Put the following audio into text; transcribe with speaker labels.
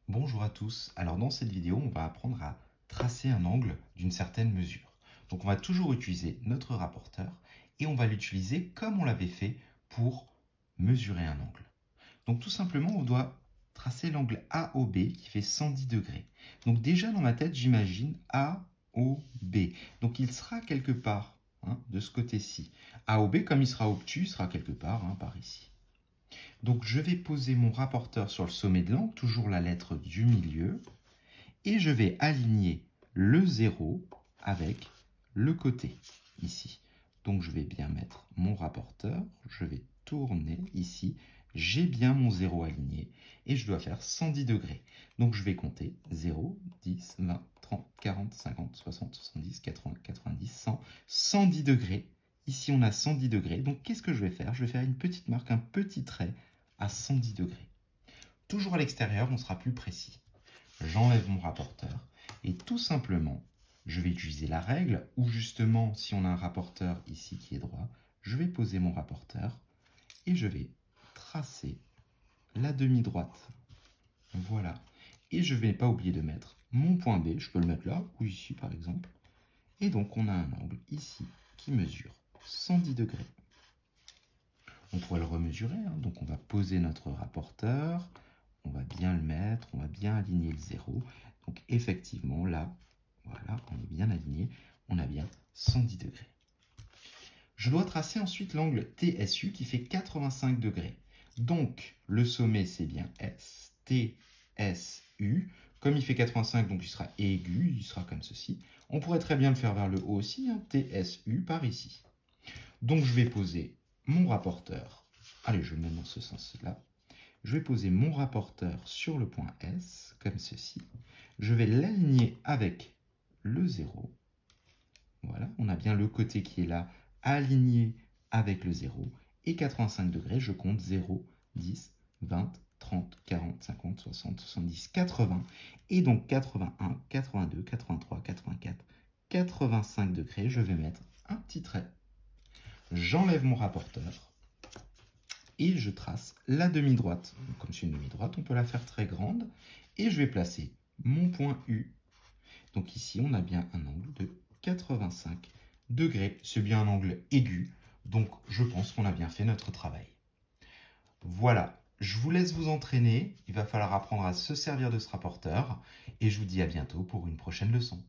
Speaker 1: Bonjour à tous. Alors dans cette vidéo, on va apprendre à tracer un angle d'une certaine mesure. Donc on va toujours utiliser notre rapporteur et on va l'utiliser comme on l'avait fait pour mesurer un angle. Donc tout simplement, on doit tracer l'angle AOB qui fait 110 degrés. Donc déjà dans ma tête, j'imagine AOB. Donc il sera quelque part de ce côté-ci. AOB, comme il sera obtus, il sera quelque part par ici. Donc je vais poser mon rapporteur sur le sommet de l'angle, toujours la lettre du milieu, et je vais aligner le 0 avec le côté, ici. Donc je vais bien mettre mon rapporteur, je vais tourner ici, j'ai bien mon 0 aligné, et je dois faire 110 degrés. Donc je vais compter 0, 10, 20, 30, 40, 50, 60, 70, 80, 90, 100, 110 degrés. Ici on a 110 degrés, donc qu'est-ce que je vais faire? Je vais faire une petite marque, un petit trait à 110 degrés. Toujours à l'extérieur, on sera plus précis. J'enlève mon rapporteur et tout simplement, je vais utiliser la règle où justement, si on a un rapporteur ici qui est droit, je vais poser mon rapporteur et je vais tracer la demi-droite. Voilà. Et je ne vais pas oublier de mettre mon point B, je peux le mettre là ou ici par exemple. Et donc on a un angle ici qui mesure 110 degrés. On pourrait le remesurer, donc on va poser notre rapporteur, on va bien le mettre, on va bien aligner le 0. Donc effectivement, là, voilà, on est bien aligné, on a bien 110 degrés. Je dois tracer ensuite l'angle TSU qui fait 85 degrés. Donc le sommet c'est bien S, TSU. Comme il fait 85, donc il sera aigu, il sera comme ceci. On pourrait très bien le faire vers le haut aussi, TSU par ici. Donc je vais poser mon rapporteur, allez je le mets dans ce sens-là, je vais poser mon rapporteur sur le point S, comme ceci, je vais l'aligner avec le 0, voilà, on a bien le côté qui est là, aligné avec le 0, et 85 degrés, je compte 0, 10, 20, 30, 40, 50, 60, 70, 80, et donc 81, 82, 83, 84, 85 degrés, je vais mettre un petit trait. J'enlève mon rapporteur et je trace la demi-droite. Comme c'est une demi-droite, on peut la faire très grande. Et je vais placer mon point U. Donc ici, on a bien un angle de 85 degrés. C'est bien un angle aigu. Donc je pense qu'on a bien fait notre travail. Voilà, je vous laisse vous entraîner. Il va falloir apprendre à se servir de ce rapporteur. Et je vous dis à bientôt pour une prochaine leçon.